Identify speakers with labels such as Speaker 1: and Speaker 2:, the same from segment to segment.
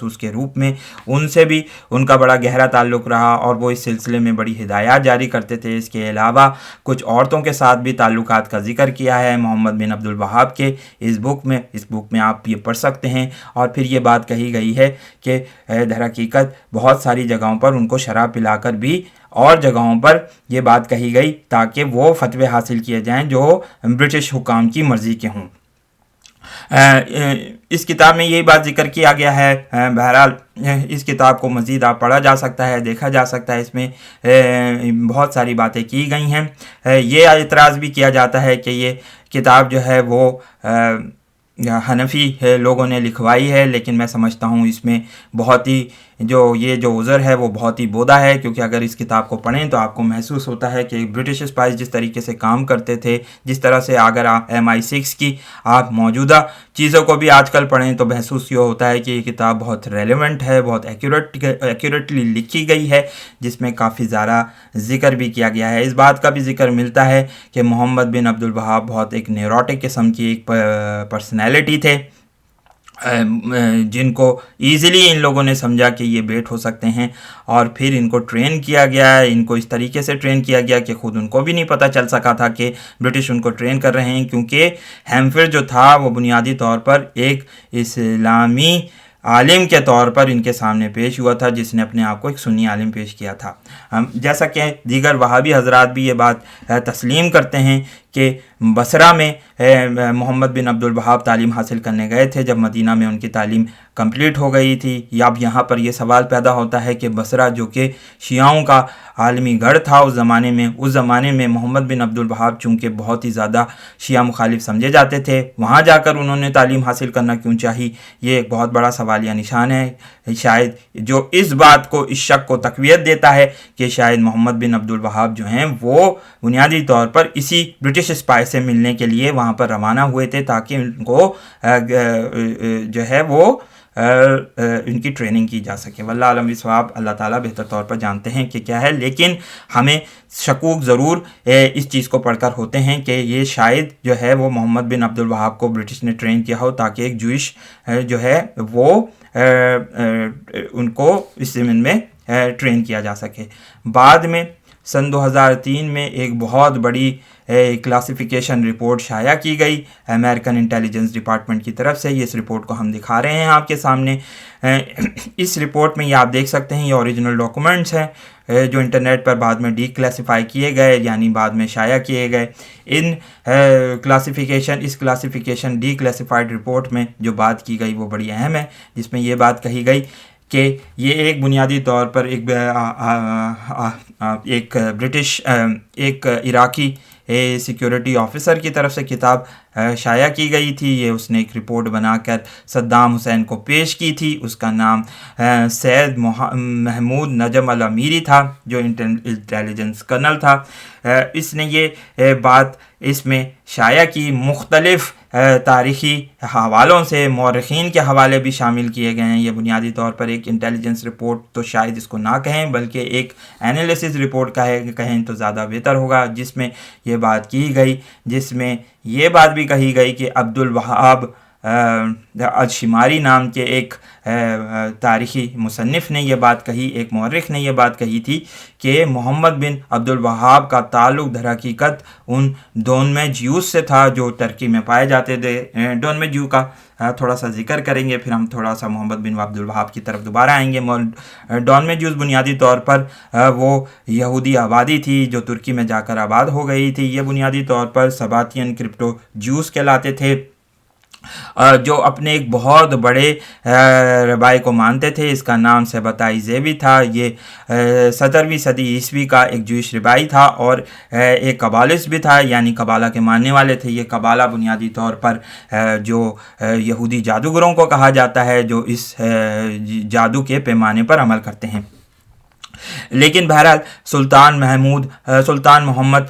Speaker 1: جاسوس کے روپ میں، ان سے بھی ان کا بڑا گہرا تعلق رہا اور وہ اس سلسلے میں بڑی ہدایات جاری کرتے تھے۔ اس کے علاوہ کچھ عورتوں کے ساتھ بھی تعلقات کا ذکر کیا ہے محمد بن عبد الوہاب کے اس بک میں آپ یہ پڑھ سکتے ہیں۔ اور پھر یہ بات کہی گئی ہے کہ در حقیقت بہت ساری جگہوں پر ان کو شراب پلا کر بھی اور جگہوں پر یہ بات کہی گئی تاکہ وہ فتوے حاصل کیے جائیں جو برٹش حکام کی مرضی کے ہوں۔ اس کتاب میں یہی بات ذکر کیا گیا ہے۔ بہرحال اس کتاب کو مزید آپ پڑھا جا سکتا ہے، دیکھا جا سکتا ہے، اس میں بہت ساری باتیں کی گئی ہیں۔ یہ اعتراض بھی کیا جاتا ہے کہ یہ کتاب جو ہے وہ حنفی لوگوں نے لکھوائی ہے، لیکن میں سمجھتا ہوں اس میں بہت ہی جو عذر ہے وہ بہت ہی بودا ہے، کیونکہ اگر اس کتاب کو پڑھیں تو آپ کو محسوس ہوتا ہے کہ برٹش اسپائس جس طریقے سے کام کرتے تھے، جس طرح سے اگر آپ MI6 کی آپ موجودہ چیزوں کو بھی آج کل پڑھیں تو محسوس یہ ہوتا ہے کہ یہ کتاب بہت ریلیونٹ ہے، بہت ایکوریٹلی لکھی گئی ہے، جس میں کافی زیادہ ذکر بھی کیا گیا ہے۔ اس بات کا بھی ذکر ملتا ہے کہ محمد بن عبد الوہاب بہت ایک نیوروٹک قسم کی ایک پرسنالٹی تھے، جن کو ایزیلی ان لوگوں نے سمجھا کہ یہ بیٹ ہو سکتے ہیں، اور پھر ان کو ٹرین کیا گیا ہے۔ ان کو اس طریقے سے ٹرین کیا گیا کہ خود ان کو بھی نہیں پتہ چل سکا تھا کہ برٹش ان کو ٹرین کر رہے ہیں، کیونکہ ہیمفر جو تھا وہ بنیادی طور پر ایک اسلامی عالم کے طور پر ان کے سامنے پیش ہوا تھا، جس نے اپنے آپ کو ایک سنی عالم پیش کیا تھا۔ جیسا کہ دیگر وہابی حضرات بھی یہ بات تسلیم کرتے ہیں کہ بصرہ میں محمد بن عبد الوہاب تعلیم حاصل کرنے گئے تھے جب مدینہ میں ان کی تعلیم کمپلیٹ ہو گئی تھی۔ یا اب یہاں پر یہ سوال پیدا ہوتا ہے کہ بصرہ جو کہ شیعوں کا عالمی گڑھ تھا اس زمانے میں محمد بن عبد الوہاب چونکہ بہت ہی زیادہ شیعہ مخالف سمجھے جاتے تھے، وہاں جا کر انہوں نے تعلیم حاصل کرنا کیوں چاہی؟ یہ ایک بہت بڑا سوالیہ نشان ہے، شاید جو اس بات کو، اس شک کو تقویت دیتا ہے کہ شاید محمد بن عبد الوہاب جو ہیں وہ بنیادی طور پر اسی برٹش اسپائی سے ملنے کے لیے وہاں پر روانہ ہوئے تھے تاکہ ان کو جو ہے وہ ان کی ٹریننگ کی جا سکے۔ واللہ عالم بالصواب، اللہ تعالیٰ بہتر طور پر جانتے ہیں کہ کیا ہے، لیکن ہمیں شکوک ضرور اس چیز کو پڑھ کر ہوتے ہیں کہ یہ شاید جو ہے وہ محمد بن عبد الوہاب کو برٹش نے ٹرین کیا ہو تاکہ ایک جوئش جو ہے وہ ان کو اس زمین میں ٹرین کیا جا سکے۔ بعد میں سن 2003 میں ایک بہت بڑی کلاسیفیکیشن رپورٹ شائع کی گئی امریکن انٹیلیجنس ڈپارٹمنٹ کی طرف سے۔ یہ اس رپورٹ کو ہم دکھا رہے ہیں آپ کے سامنے۔ اس رپورٹ میں یہ آپ دیکھ سکتے ہیں، یہ اوریجنل ڈاکومنٹس ہیں جو انٹرنیٹ پر بعد میں ڈی کلاسیفائی کیے گئے، یعنی بعد میں شائع کیے گئے۔ اس کلاسیفیکیشن ڈی کلاسیفائڈ رپورٹ میں جو بات کی گئی وہ بڑی اہم ہے، جس میں یہ بات کہی گئی کہ یہ ایک بنیادی طور پر ایک برٹش ایک عراقی سیکیورٹی آفیسر کی طرف سے کتاب شائع کی گئی تھی۔ یہ اس نے ایک رپورٹ بنا کر صدام حسین کو پیش کی تھی۔ اس کا نام سید محمود نجم الامیری تھا، جو انٹیلیجنس کرنل تھا۔ اس نے یہ بات اس میں شائع کی، مختلف تاریخی حوالوں سے مورخین کے حوالے بھی شامل کیے گئے ہیں۔ یہ بنیادی طور پر ایک انٹیلیجنس رپورٹ تو شاید اس کو نہ کہیں، بلکہ ایک انالیسس رپورٹ کہیں تو زیادہ بہتر ہوگا، جس میں یہ بات کی گئی، جس میں یہ بات بھی کہی گئی کہ عبد الوہاب الشماری نام کے ایک تاریخی مصنف نے یہ بات کہی، ایک مورخ نے یہ بات کہی تھی کہ محمد بن عبد الوہاب کا تعلق در حقیقت ان ڈونمے جیوز سے تھا جو ترکی میں پائے جاتے تھے۔ ڈونمے جیو کا تھوڑا سا ذکر کریں گے، پھر ہم تھوڑا سا محمد بن عبد الوہاب کی طرف دوبارہ آئیں گے۔ ڈونمے جیوز بنیادی طور پر وہ یہودی آبادی تھی جو ترکی میں جا کر آباد ہو گئی تھی۔ یہ بنیادی طور پر سباتین کرپٹو جیوز کہلاتے تھے، جو اپنے ایک بہت بڑے ربائی کو مانتے تھے۔ اس کا نام سبتائی زیوی تھا۔ یہ 17ویں صدی عیسوی کا ایک جوئش ربائی تھا اور ایک قبالسٹ بھی تھا، یعنی قبالہ کے ماننے والے تھے۔ یہ قبالہ بنیادی طور پر جو یہودی جادوگروں کو کہا جاتا ہے جو اس جادو کے پیمانے پر عمل کرتے ہیں۔ لیکن بہرحال سلطان محمد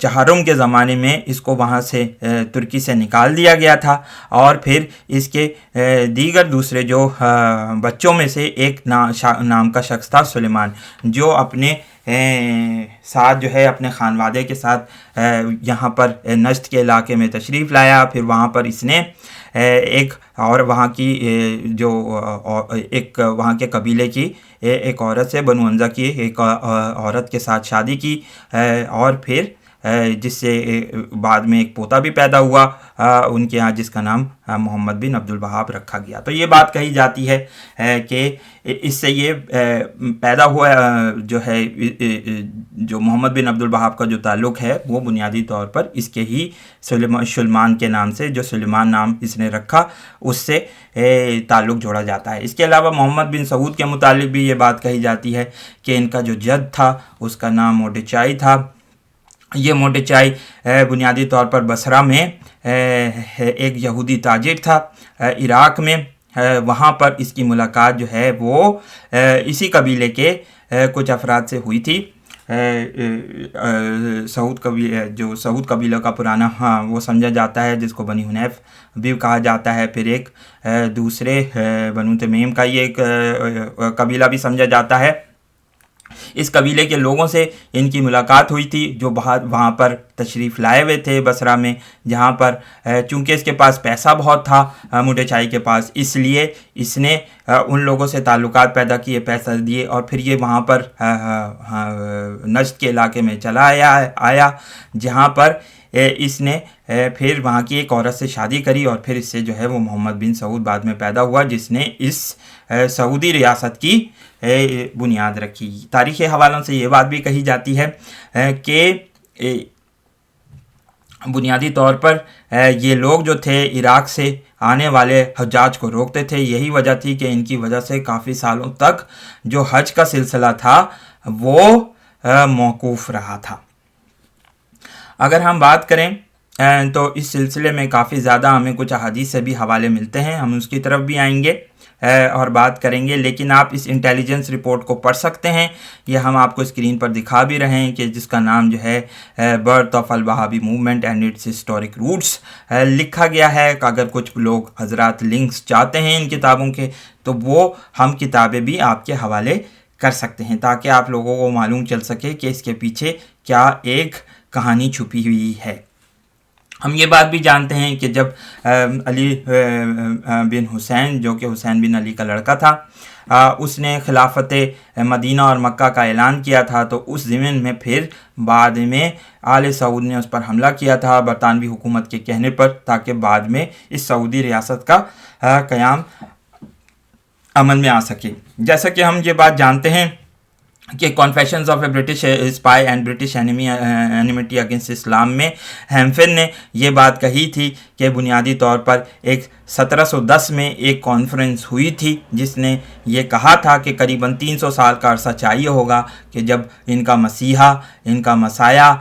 Speaker 1: چہارم کے زمانے میں اس کو وہاں سے ترکی سے نکال دیا گیا تھا، اور پھر اس کے دیگر دوسرے جو بچوں میں سے ایک نام کا شخص تھا سلیمان، جو اپنے ساتھ جو ہے اپنے خانوادے کے ساتھ یہاں پر نجد کے علاقے میں تشریف لایا۔ پھر وہاں پر اس نے ایک اور وہاں کی جو ایک وہاں کے قبیلے کی ایک عورت سے، بنو عنزہ کی ایک عورت کے ساتھ شادی کی، اور پھر جس سے بعد میں ایک پوتا بھی پیدا ہوا ان کے ہاں، جس کا نام محمد بن عبد الوہاب رکھا گیا۔ تو یہ بات کہی جاتی ہے کہ اس سے یہ پیدا ہوا جو ہے، جو محمد بن عبد الوہاب کا جو تعلق ہے وہ بنیادی طور پر اس کے ہی سلیمان کے نام سے، جو سلیمان نام اس نے رکھا، اس سے تعلق جوڑا جاتا ہے۔ اس کے علاوہ محمد بن سعود کے متعلق بھی یہ بات کہی جاتی ہے کہ ان کا جو جد تھا اس کا نام موڈچائی تھا۔ یہ موڈچائی بنیادی طور پر بصرہ میں ایک یہودی تاجر تھا عراق میں، وہاں پر اس کی ملاقات جو ہے وہ اسی قبیلے کے کچھ افراد سے ہوئی تھی۔ سعود قبیلہ کا پرانا وہ سمجھا جاتا ہے، جس کو بنی حنیف بھی کہا جاتا ہے، پھر ایک دوسرے بنو تمیم کا یہ ایک قبیلہ بھی سمجھا جاتا ہے۔ اس قبیلے کے لوگوں سے ان کی ملاقات ہوئی تھی، جو وہاں پر تشریف لائے ہوئے تھے بصرہ میں، جہاں پر چونکہ اس کے پاس پیسہ بہت تھا موڈچائی کے پاس، اس لیے اس نے ان لوگوں سے تعلقات پیدا کیے، پیسہ دیے، اور پھر یہ وہاں پر نجد کے علاقے میں چلا آیا، جہاں پر اس نے پھر وہاں کی ایک عورت سے شادی کری، اور پھر اس سے جو ہے وہ محمد بن سعود بعد میں پیدا ہوا، جس نے اس سعودی ریاست کی بنیاد رکھی۔ تاریخی حوالوں سے یہ بات بھی کہی جاتی ہے کہ بنیادی طور پر یہ لوگ جو تھے عراق سے آنے والے حجاج کو روکتے تھے۔ یہی وجہ تھی کہ ان کی وجہ سے کافی سالوں تک جو حج کا سلسلہ تھا وہ موقوف رہا تھا۔ اگر ہم بات کریں تو اس سلسلے میں کافی زیادہ ہمیں کچھ احادیث سے بھی حوالے ملتے ہیں، ہم اس کی طرف بھی آئیں گے اور بات کریں گے، لیکن آپ اس انٹیلیجنس رپورٹ کو پڑھ سکتے ہیں، یہ ہم آپ کو اسکرین پر دکھا بھی رہے ہیں، کہ جس کا نام جو ہے برتھ آف الوہابی movement and its historic roots لکھا گیا ہے۔ کہ اگر کچھ لوگ حضرات لنکس چاہتے ہیں ان کتابوں کے، تو وہ ہم کتابیں بھی آپ کے حوالے کر سکتے ہیں، تاکہ آپ لوگوں کو معلوم چل سکے کہ اس کے پیچھے کیا ایک کہانی چھپی ہوئی ہے۔ ہم یہ بات بھی جانتے ہیں کہ جب علی بن حسین، جو کہ حسین بن علی کا لڑکا تھا، اس نے خلافت مدینہ اور مکہ کا اعلان کیا تھا، تو اس ضمن میں پھر بعد میں آل سعود نے اس پر حملہ کیا تھا برطانوی حکومت کے کہنے پر، تاکہ بعد میں اس سعودی ریاست کا قیام عمل میں آ سکے۔ جیسا کہ ہم یہ بات جانتے ہیں کہ confessions of a British spy and British enmity against اسلام میں ہیمفن نے یہ بات کہی تھی کہ بنیادی طور پر ایک 1710 میں ایک کانفرنس ہوئی تھی، جس نے یہ کہا تھا کہ قریباً 300 سال کا عرصہ چاہیے ہوگا کہ جب ان کا مسیحا، ان کا مسایہ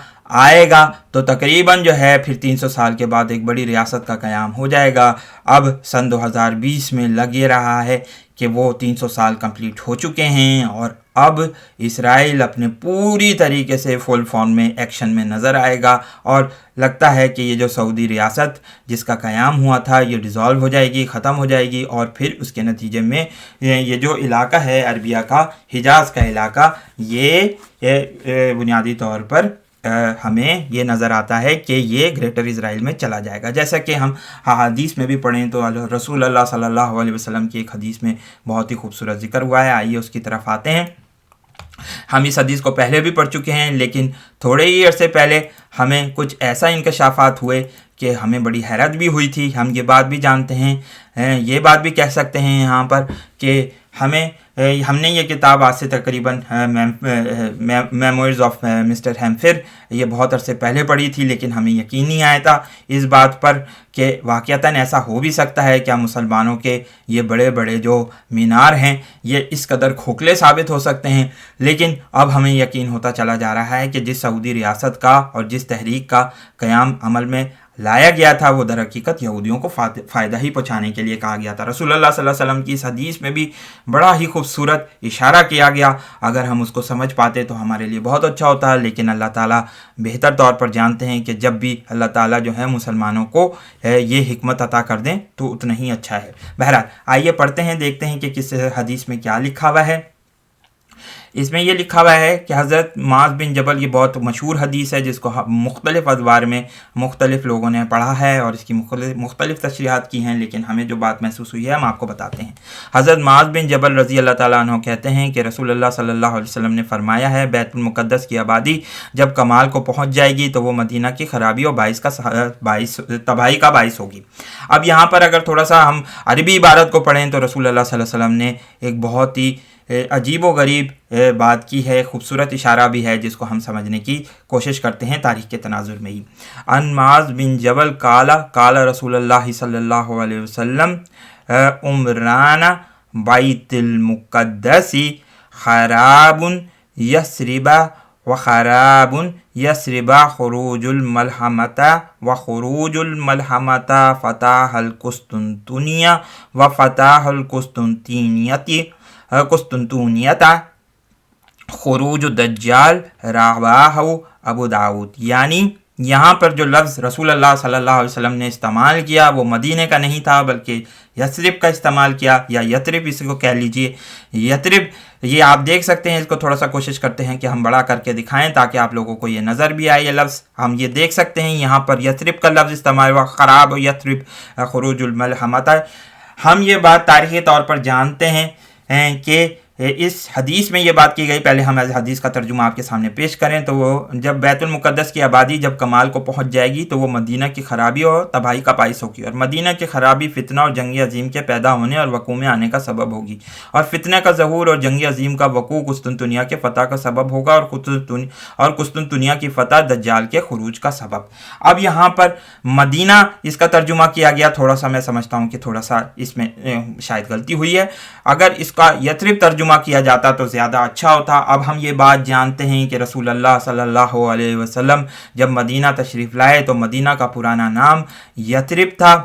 Speaker 1: آئے گا، تو تقریباً جو ہے پھر 300 سال کے بعد ایک بڑی ریاست کا قیام ہو جائے گا۔ اب سن 2020 میں لگ یہ رہا ہے کہ وہ 300 سال کمپلیٹ ہو چکے ہیں، اور اب اسرائیل اپنے پوری طریقے سے فل فارم میں ایکشن میں نظر آئے گا، اور لگتا ہے کہ یہ جو سعودی ریاست جس کا قیام ہوا تھا یہ ڈیزالو ہو جائے گی، ختم ہو جائے گی، اور پھر اس کے نتیجے میں یہ جو علاقہ ہے عربیہ کا، حجاز کا علاقہ، یہ بنیادی طور پر ہمیں یہ نظر آتا ہے کہ یہ گریٹر اسرائیل میں چلا جائے گا۔ جیسا کہ ہم حدیث میں بھی پڑھیں تو رسول اللہ صلی اللہ علیہ وسلم کی ایک حدیث میں بہت ہی خوبصورت ذکر ہوا ہے، آئیے اس کی طرف آتے ہیں۔ ہم اس حدیث کو پہلے بھی پڑھ چکے ہیں، لیکن تھوڑے ہی عرصے پہلے ہمیں کچھ ایسا انکشافات ہوئے کہ ہمیں بڑی حیرت بھی ہوئی تھی۔ ہم یہ بات بھی جانتے ہیں، یہ بات بھی کہہ سکتے ہیں یہاں پر کہ ہم نے یہ کتاب آج سے تقریباً میموریز آف مسٹر ہیمفر یہ بہت عرصے پہلے پڑھی تھی، لیکن ہمیں یقین نہیں آیا تھا اس بات پر کہ واقعتاً ایسا ہو بھی سکتا ہے، کیا مسلمانوں کے یہ بڑے بڑے جو مینار ہیں یہ اس قدر کھوکھلے ثابت ہو سکتے ہیں۔ لیکن اب ہمیں یقین ہوتا چلا جا رہا ہے کہ جس سعودی ریاست کا اور جس تحریک کا قیام عمل میں لایا گیا تھا، وہ در حقیقت یہودیوں کو فائدہ ہی پہنچانے کے لیے کہا گیا تھا۔ رسول اللہ صلی اللہ علیہ وسلم کی اس حدیث میں بھی بڑا ہی خوبصورت اشارہ کیا گیا، اگر ہم اس کو سمجھ پاتے تو ہمارے لیے بہت اچھا ہوتا ہے، لیکن اللہ تعالیٰ بہتر طور پر جانتے ہیں کہ جب بھی اللہ تعالیٰ جو ہے مسلمانوں کو یہ حکمت عطا کر دیں تو اتنا ہی اچھا ہے۔ بہرحال آئیے پڑھتے ہیں، دیکھتے ہیں کہ کس حدیث میں کیا لکھا ہوا ہے۔ اس میں یہ لکھا ہوا ہے کہ حضرت معاذ بن جبل، یہ بہت مشہور حدیث ہے جس کو مختلف ادوار میں مختلف لوگوں نے پڑھا ہے اور اس کی مختلف تشریحات کی ہیں، لیکن ہمیں جو بات محسوس ہوئی ہے ہم آپ کو بتاتے ہیں۔ حضرت معاذ بن جبل رضی اللہ تعالیٰ عنہ کہتے ہیں کہ رسول اللہ صلی اللہ علیہ وسلم نے فرمایا ہے، بیت المقدس کی آبادی جب کمال کو پہنچ جائے گی تو وہ مدینہ کی خرابی اور تباہی کا باعث ہوگی۔ اب یہاں پر اگر تھوڑا سا ہم عربی عبارت کو پڑھیں تو رسول اللہ صلی اللہ علیہ وسلم نے ایک بہت ہی عجیب و غریب بات کی ہے، خوبصورت اشارہ بھی ہے جس کو ہم سمجھنے کی کوشش کرتے ہیں تاریخ کے تناظر میں ہی۔ ان معاذ بن جبل قال رسول اللہ صلی اللہ علیہ وسلم عمران بیت المقدس خراب یثرب وخراب یثرب خروج الملحمۃ وخروج الملحمۃ فتح القسطنطنیہ وفتح قسطنطنیۃ خروج الدجال رواہ ابو داؤد۔ یعنی یہاں پر جو لفظ رسول اللہ صلی اللہ علیہ وسلم نے استعمال کیا وہ مدینہ کا نہیں تھا بلکہ یثرب کا استعمال کیا، یا یثرب اس کو کہہ لیجئے۔ یثرب یہ آپ دیکھ سکتے ہیں، اس کو تھوڑا سا کوشش کرتے ہیں کہ ہم بڑا کر کے دکھائیں تاکہ آپ لوگوں کو یہ نظر بھی آئے۔ یہ لفظ ہم یہ دیکھ سکتے ہیں یہاں پر یثرب کا لفظ استعمال ہوا، خراب یثرب خروج الملحمۃ۔ ہم یہ بات تاریخی طور پر جانتے ہیں کہ اس حدیث میں یہ بات کی گئی، پہلے ہم حدیث کا ترجمہ آپ کے سامنے پیش کریں تو وہ جب بیت المقدس کی آبادی جب کمال کو پہنچ جائے گی تو وہ مدینہ کی خرابی اور تباہی کا باعث ہوگی، اور مدینہ کی خرابی فتنہ اور جنگ عظیم کے پیدا ہونے اور وقوع میں آنے کا سبب ہوگی، اور فتنہ کا ظہور اور جنگ عظیم کا وقوع قسطنطنیہ کے فتح کا سبب ہوگا، اور قسطنطنیہ کی فتح دجال کے خروج کا سبب۔ اب یہاں پر مدینہ اس کا ترجمہ کیا گیا، تھوڑا سا میں سمجھتا ہوں کہ تھوڑا سا اس میں شاید غلطی ہوئی ہے، اگر اس کا یثرب ترجمہ کیا جاتا تو زیادہ اچھا ہوتا۔ اب ہم یہ بات جانتے ہیں کہ رسول اللہ صلی اللہ علیہ وسلم جب مدینہ تشریف لائے تو مدینہ کا پرانا نام یثرب تھا۔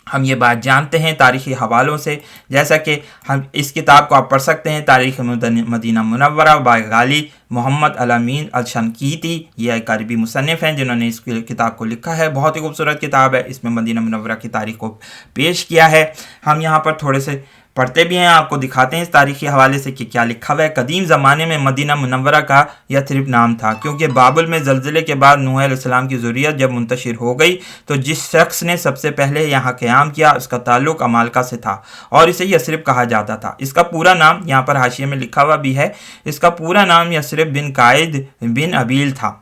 Speaker 1: ہم یہ بات جانتے ہیں تاریخی حوالوں سے، جیسا کہ ہم اس کتاب کو آپ پڑھ سکتے ہیں، تاریخ مدینہ منورہ بائی غالی محمد الامین الشنقیطی، یہ ایک عربی مصنف ہیں جنہوں نے اس کتاب کو لکھا ہے، بہت ہی خوبصورت کتاب ہے، اس میں مدینہ منورہ کی تاریخ کو پیش کیا ہے۔ ہم یہاں پر تھوڑے سے پڑھتے بھی ہیں، آپ کو دکھاتے ہیں اس تاریخی حوالے سے کہ کیا لکھا ہوا ہے۔ قدیم زمانے میں مدینہ منورہ کا یثرب نام تھا، کیونکہ بابل میں زلزلے کے بعد نوح علیہ السلام کی ذریت جب منتشر ہو گئی تو جس شخص نے سب سے پہلے یہاں قیام کیا اس کا تعلق عمالقہ سے تھا اور اسے یثرب کہا جاتا تھا۔ اس کا پورا نام یہاں پر حاشیے میں لکھا ہوا بھی ہے، اس کا پورا نام یثرب بن قائد بن ابیل تھا،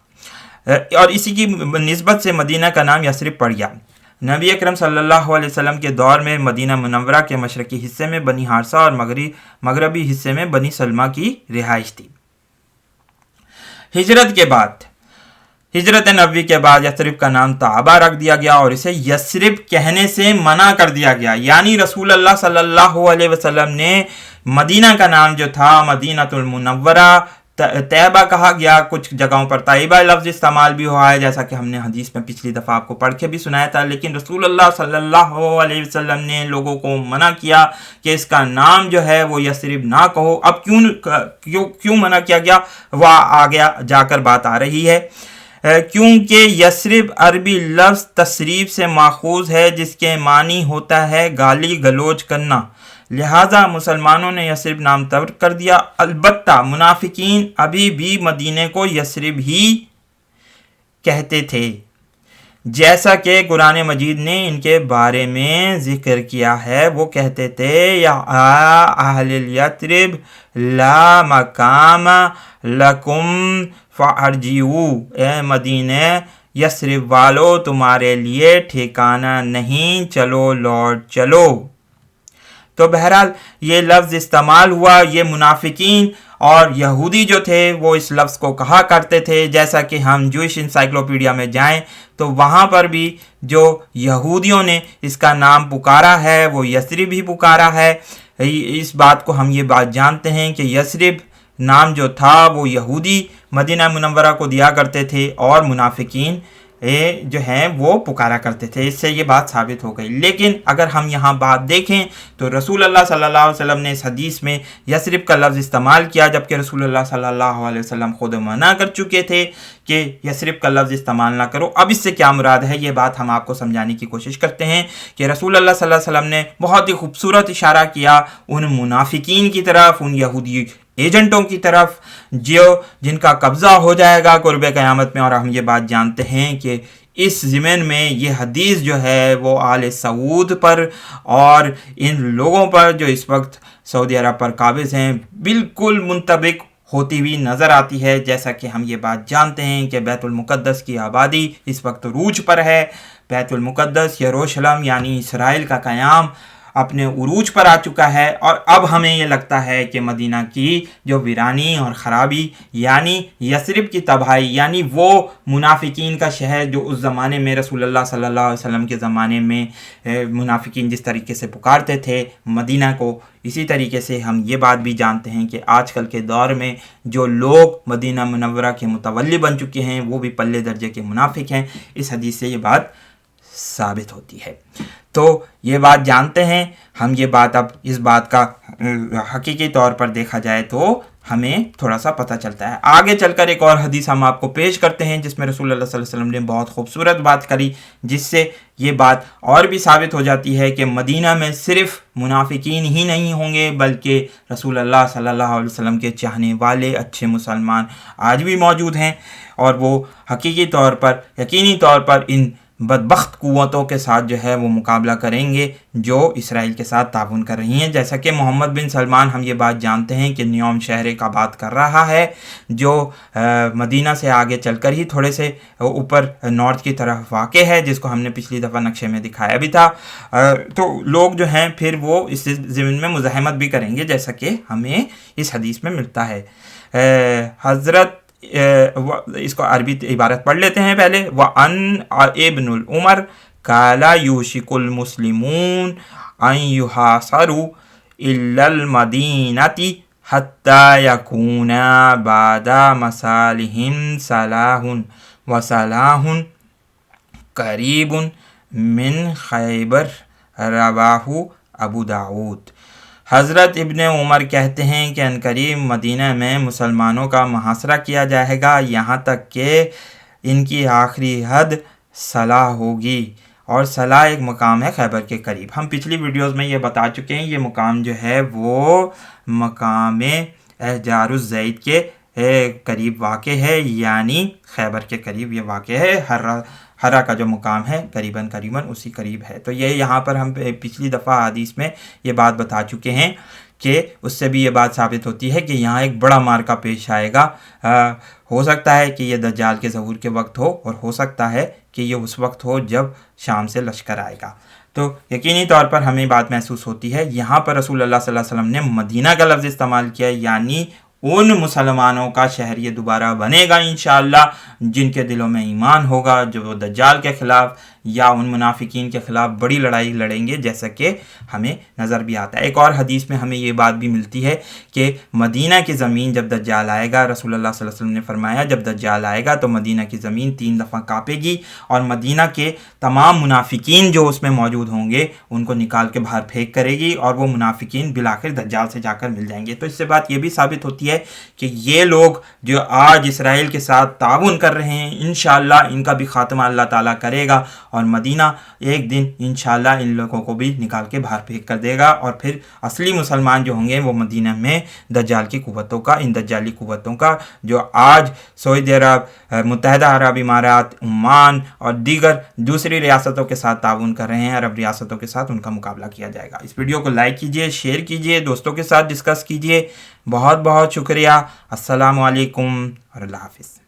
Speaker 1: اور اسی کی نسبت سے مدینہ کا نام یثرب پڑ گیا۔ نبی اکرم صلی اللہ علیہ وسلم کے دور میں مدینہ منورہ کے مشرقی حصے میں بنی حارثہ اور مغربی حصے میں بنی سلمہ کی رہائش تھی۔ ہجرت نبوی کے بعد یثرب کا نام طابہ رکھ دیا گیا اور اسے یثرب کہنے سے منع کر دیا گیا، یعنی رسول اللہ صلی اللہ علیہ وسلم نے مدینہ کا نام جو تھا مدینۃ المنورہ طیبہ کہا گیا، کچھ جگہوں پر طیبہ لفظ استعمال بھی ہوا ہے جیسا کہ ہم نے حدیث میں پچھلی دفعہ آپ کو پڑھ کے بھی سنایا تھا، لیکن رسول اللہ صلی اللہ علیہ وسلم نے لوگوں کو منع کیا کہ اس کا نام جو ہے وہ یثرب نہ کہو۔ اب کیوں منع کیا گیا وہ آگے جا کر بات آ رہی ہے، کیونکہ یثرب عربی لفظ تثریب سے ماخوذ ہے جس کے معنی ہوتا ہے گالی گلوچ کرنا، لہٰذا مسلمانوں نے یثرب نام ترک کر دیا۔ البتہ منافقین ابھی بھی مدینے کو یثرب ہی کہتے تھے، جیسا کہ قرآن مجید نے ان کے بارے میں ذکر کیا ہے، وہ کہتے تھے یا اہل یثرب لا مقام لکم فارجعوا، اے مدینہ یثرب والو تمہارے لیے ٹھکانہ نہیں، چلو لوٹ چلو۔ تو بہرحال یہ لفظ استعمال ہوا، یہ منافقین اور یہودی جو تھے وہ اس لفظ کو کہا کرتے تھے، جیسا کہ ہم جوئش انسائکلوپیڈیا میں جائیں تو وہاں پر بھی جو یہودیوں نے اس کا نام پکارا ہے وہ یثرب ہی پکارا ہے۔ اس بات کو ہم یہ بات جانتے ہیں کہ یثرب نام جو تھا وہ یہودی مدینہ منورہ کو دیا کرتے تھے اور منافقین جو ہیں وہ پکارا کرتے تھے، اس سے یہ بات ثابت ہو گئی۔ لیکن اگر ہم یہاں بات دیکھیں تو رسول اللہ صلی اللہ علیہ وسلم نے اس حدیث میں یثرب کا لفظ استعمال کیا، جبکہ رسول اللہ صلی اللہ علیہ وسلم خود منع کر چکے تھے کہ یثرب کا لفظ استعمال نہ کرو۔ اب اس سے کیا مراد ہے، یہ بات ہم آپ کو سمجھانے کی کوشش کرتے ہیں کہ رسول اللہ صلی اللہ علیہ وسلم نے بہت ہی خوبصورت اشارہ کیا ان منافقین کی طرف، ان یہودی ایجنٹوں کی طرف جن کا قبضہ ہو جائے گا قرب قیامت میں. اور ہم یہ بات جانتے ہیں کہ اس ضمن میں یہ حدیث جو ہے وہ آل سعود پر اور ان لوگوں پر جو اس وقت سعودی عرب پر قابض ہیں بالکل منطبق ہوتی ہوئی نظر آتی ہے. جیسا کہ ہم یہ بات جانتے ہیں کہ بیت المقدس کی آبادی اس وقت عروج پر ہے. بیت المقدس یروشلم یعنی اسرائیل کا قیام اپنے عروج پر آ چکا ہے. اور اب ہمیں یہ لگتا ہے کہ مدینہ کی جو ویرانی اور خرابی یعنی یثرب کی تباہی یعنی وہ منافقین کا شہر جو اس زمانے میں رسول اللہ صلی اللہ علیہ وسلم کے زمانے میں منافقین جس طریقے سے پکارتے تھے مدینہ کو، اسی طریقے سے ہم یہ بات بھی جانتے ہیں کہ آج کل کے دور میں جو لوگ مدینہ منورہ کے متولی بن چکے ہیں وہ بھی پلے درجے کے منافق ہیں. اس حدیث سے یہ بات ثابت ہوتی ہے. تو یہ بات جانتے ہیں ہم. یہ بات اب اس بات کا حقیقی طور پر دیکھا جائے تو ہمیں تھوڑا سا پتہ چلتا ہے. آگے چل کر ایک اور حدیث ہم آپ کو پیش کرتے ہیں جس میں رسول اللہ صلی اللہ علیہ وسلم نے بہت خوبصورت بات کری، جس سے یہ بات اور بھی ثابت ہو جاتی ہے کہ مدینہ میں صرف منافقین ہی نہیں ہوں گے بلکہ رسول اللہ صلی اللہ علیہ وسلم کے چاہنے والے اچھے مسلمان آج بھی موجود ہیں، اور وہ حقیقی طور پر یقینی طور پر ان بدبخت قوتوں کے ساتھ جو ہے وہ مقابلہ کریں گے جو اسرائیل کے ساتھ تعاون کر رہی ہیں. جیسا کہ محمد بن سلمان ہم یہ بات جانتے ہیں کہ نیوم شہر کا بات کر رہا ہے جو مدینہ سے آگے چل کر ہی تھوڑے سے اوپر نارتھ کی طرف واقع ہے، جس کو ہم نے پچھلی دفعہ نقشے میں دکھایا بھی تھا. تو لوگ جو ہیں پھر وہ اس زمین میں مزاحمت بھی کریں گے جیسا کہ ہمیں اس حدیث میں ملتا ہے. حضرت اس کو عربی عبارت پڑھ لیتے ہیں پہلے. وَأَنْ ابن العمر قَالَ يُوشِكُ الْمُسْلِمُونَ أَنْ يُحَاصَرُوا إِلَّا الْمَدِينَةِ حَتَّى يَكُونَ بَعْدَ مَصَالِحِهِمْ صَلَاحٌ وَصَلَاحٌ قَرِيبٌ مِّنْ خَيْبَرَ. رواہ ابو داؤد. حضرت ابن عمر کہتے ہیں کہ عنقریب مدینہ میں مسلمانوں کا محاصرہ کیا جائے گا یہاں تک کہ ان کی آخری حد صلاح ہوگی. اور صلاح ایک مقام ہے خیبر کے قریب. ہم پچھلی ویڈیوز میں یہ بتا چکے ہیں یہ مقام جو ہے وہ مقام احجار الزید کے قریب واقع ہے، یعنی خیبر کے قریب یہ واقع ہے. ہرا کا جو مقام ہے قریباً اسی قریب ہے. تو یہ یہاں پر ہم پچھلی دفعہ حدیث میں یہ بات بتا چکے ہیں کہ اس سے بھی یہ بات ثابت ہوتی ہے کہ یہاں ایک بڑا مارکا پیش آئے گا. ہو سکتا ہے کہ یہ دجال کے ظہور کے وقت ہو اور ہو سکتا ہے کہ یہ اس وقت ہو جب شام سے لشکر آئے گا. تو یقینی طور پر ہمیں بات محسوس ہوتی ہے. یہاں پر رسول اللہ صلی اللہ علیہ وسلم نے مدینہ کا لفظ استعمال کیا، یعنی ان مسلمانوں کا شہر یہ دوبارہ بنے گا انشاءاللہ جن کے دلوں میں ایمان ہوگا، جو دجال کے خلاف یا ان منافقین کے خلاف بڑی لڑائی لڑیں گے جیسا کہ ہمیں نظر بھی آتا ہے. ایک اور حدیث میں ہمیں یہ بات بھی ملتی ہے کہ مدینہ کی زمین جب دجال آئے گا، رسول اللہ صلی اللہ علیہ وسلم نے فرمایا جب دجال آئے گا تو مدینہ کی زمین 3 دفعہ کانپے گی اور مدینہ کے تمام منافقین جو اس میں موجود ہوں گے ان کو نکال کے باہر پھینک کرے گی اور وہ منافقین بالآخر دجال سے جا کر مل جائیں گے. تو اس سے بات یہ بھی ثابت ہوتی ہے کہ یہ لوگ جو آج اسرائیل کے ساتھ تعاون کر رہے ہیں انشاءاللہ ان کا بھی خاتمہ اللہ تعالیٰ کرے گا اور مدینہ ایک دن انشاءاللہ ان لوگوں کو بھی نکال کے باہر پھینک کر دے گا اور پھر اصلی مسلمان جو ہوں گے وہ مدینہ میں دجال کی قوتوں کا، ان دجالی قوتوں کا جو آج سعودی عرب، متحدہ عرب امارات، عمان اور دیگر دوسری ریاستوں کے ساتھ تعاون کر رہے ہیں، عرب ریاستوں کے ساتھ ان کا مقابلہ کیا جائے گا. اس ویڈیو کو لائک کیجئے، شیئر کیجئے، دوستوں کے ساتھ ڈسکس کیجئے. بہت بہت شکریہ. السلام علیکم اور اللہ حافظ.